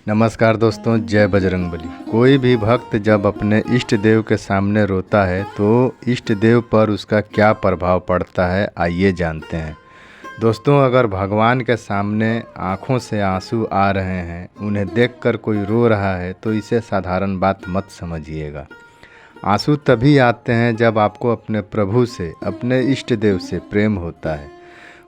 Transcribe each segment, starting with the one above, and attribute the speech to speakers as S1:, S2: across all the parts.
S1: नमस्कार दोस्तों, जय बजरंगबली। कोई भी भक्त जब अपने इष्ट देव के सामने रोता है तो इष्ट देव पर उसका क्या प्रभाव पड़ता है, आइए जानते हैं। दोस्तों, अगर भगवान के सामने आँखों से आंसू आ रहे हैं, उन्हें देखकर कोई रो रहा है, तो इसे साधारण बात मत समझिएगा। आंसू तभी आते हैं जब आपको अपने प्रभु से, अपने इष्ट देव से प्रेम होता है।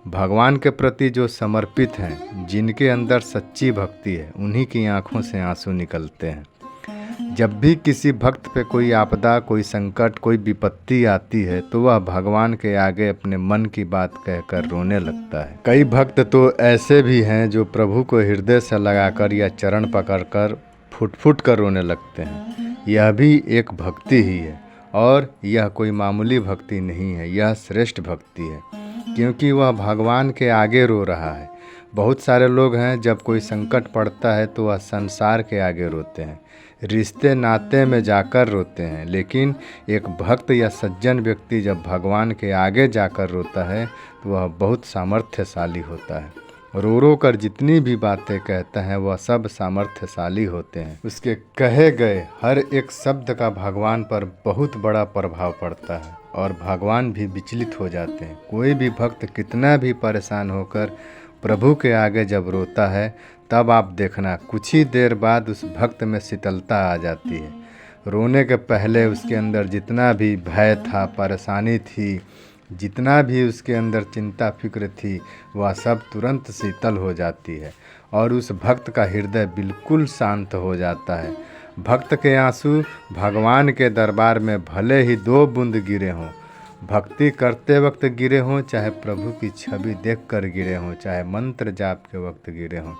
S1: भगवान के प्रति जो समर्पित हैं, जिनके अंदर सच्ची भक्ति है, उन्हीं की आंखों से आंसू निकलते हैं। जब भी किसी भक्त पे कोई आपदा, कोई संकट, कोई विपत्ति आती है तो वह भगवान के आगे अपने मन की बात कहकर रोने लगता है। कई भक्त तो ऐसे भी हैं जो प्रभु को हृदय से लगाकर या चरण पकड़कर फुट फुट कर रोने लगते हैं। यह भी एक भक्ति ही है, और यह कोई मामूली भक्ति नहीं है, यह श्रेष्ठ भक्ति है, क्योंकि वह भगवान के आगे रो रहा है। बहुत सारे लोग हैं, जब कोई संकट पड़ता है तो वह संसार के आगे रोते हैं, रिश्ते नाते में जाकर रोते हैं। लेकिन एक भक्त या सज्जन व्यक्ति जब भगवान के आगे जाकर रोता है तो वह बहुत सामर्थ्यशाली होता है। रो रो कर जितनी भी बातें कहता है वह सब सामर्थ्यशाली होते हैं। उसके कहे गए हर एक शब्द का भगवान पर बहुत बड़ा प्रभाव पड़ता है और भगवान भी विचलित हो जाते हैं। कोई भी भक्त कितना भी परेशान होकर प्रभु के आगे जब रोता है, तब आप देखना कुछ ही देर बाद उस भक्त में शीतलता आ जाती है। रोने के पहले उसके अंदर जितना भी भय था, परेशानी थी, जितना भी उसके अंदर चिंता फिक्र थी, वह सब तुरंत शीतल हो जाती है और उस भक्त का हृदय बिल्कुल शांत हो जाता है। भक्त के आंसू भगवान के दरबार में भले ही 2 बूंद गिरे हों, भक्ति करते वक्त गिरे हों, चाहे प्रभु की छवि देखकर गिरे हों, चाहे मंत्र जाप के वक्त गिरे हों,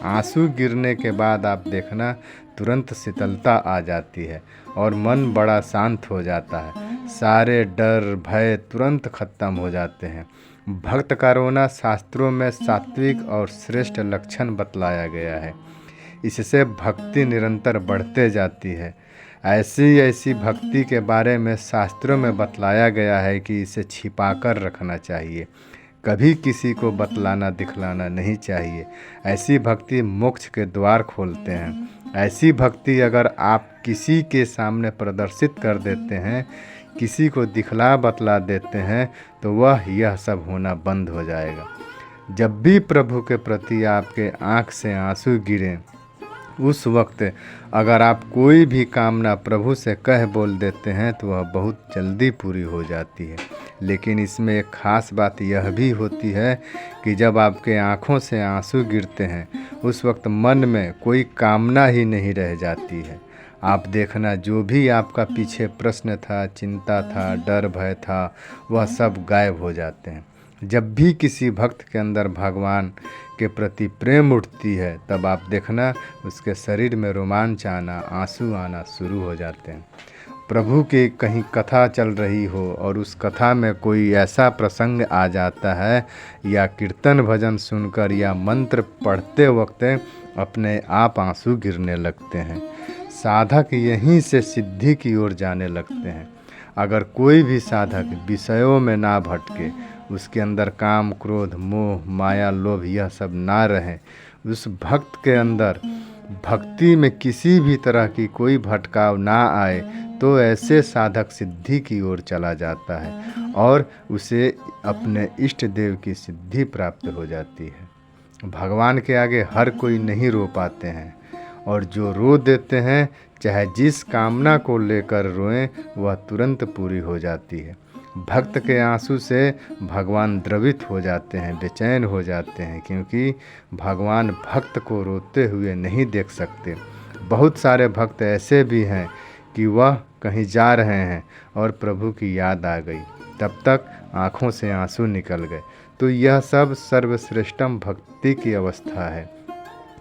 S1: आंसू गिरने के बाद आप देखना तुरंत शीतलता आ जाती है और मन बड़ा शांत हो जाता है। सारे डर भय तुरंत खत्म हो जाते हैं। भक्त का रोना शास्त्रों में सात्विक और श्रेष्ठ लक्षण बतलाया गया है। इससे भक्ति निरंतर बढ़ते जाती है। ऐसी भक्ति के बारे में शास्त्रों में बतलाया गया है कि इसे छिपाकर रखना चाहिए, कभी किसी को बतलाना दिखलाना नहीं चाहिए। ऐसी भक्ति मोक्ष के द्वार खोलते हैं। ऐसी भक्ति अगर आप किसी के सामने प्रदर्शित कर देते हैं, किसी को दिखला बतला देते हैं, तो वह यह सब होना बंद हो जाएगा। जब भी प्रभु के प्रति आपके आँख से आंसू गिरें, उस वक्त अगर आप कोई भी कामना प्रभु से कह बोल देते हैं तो वह बहुत जल्दी पूरी हो जाती है। लेकिन इसमें एक ख़ास बात यह भी होती है कि जब आपके आँखों से आंसू गिरते हैं, उस वक्त मन में कोई कामना ही नहीं रह जाती है। आप देखना, जो भी आपका पीछे प्रश्न था, चिंता था, डर भय था, वह सब गायब हो जाते हैं। जब भी किसी भक्त के अंदर भगवान के प्रति प्रेम उठती है, तब आप देखना उसके शरीर में रोमांच आना, आंसू आना शुरू हो जाते हैं। प्रभु की कहीं कथा चल रही हो और उस कथा में कोई ऐसा प्रसंग आ जाता है, या कीर्तन भजन सुनकर या मंत्र पढ़ते वक्त अपने आप आंसू गिरने लगते हैं। साधक यहीं से सिद्धि की ओर जाने लगते हैं। अगर कोई भी साधक विषयों में ना भटके, उसके अंदर काम क्रोध मोह माया लोभ यह सब ना रहे, उस भक्त के अंदर भक्ति में किसी भी तरह की कोई भटकाव ना आए, तो ऐसे साधक सिद्धि की ओर चला जाता है और उसे अपने इष्ट देव की सिद्धि प्राप्त हो जाती है। भगवान के आगे हर कोई नहीं रो पाते हैं, और जो रो देते हैं, चाहे जिस कामना को लेकर रोएं, वह तुरंत पूरी हो जाती है। भक्त के आंसू से भगवान द्रवित हो जाते हैं, बेचैन हो जाते हैं, क्योंकि भगवान भक्त को रोते हुए नहीं देख सकते। बहुत सारे भक्त ऐसे भी हैं कि वह कहीं जा रहे हैं और प्रभु की याद आ गई, तब तक आँखों से आंसू निकल गए। तो यह सब सर्वश्रेष्ठम भक्ति की अवस्था है।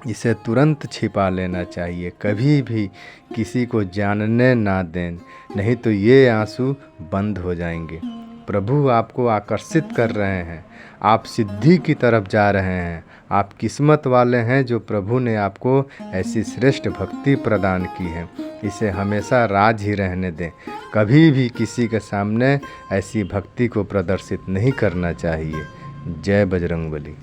S1: इसे तुरंत छिपा लेना चाहिए, कभी भी किसी को जानने ना दें, नहीं तो ये आंसू बंद हो जाएंगे। प्रभु आपको आकर्षित कर रहे हैं, आप सिद्धि की तरफ जा रहे हैं। आप किस्मत वाले हैं जो प्रभु ने आपको ऐसी श्रेष्ठ भक्ति प्रदान की है। इसे हमेशा राज ही रहने दें, कभी भी किसी के सामने ऐसी भक्ति को प्रदर्शित नहीं करना चाहिए। जय बजरंगबली।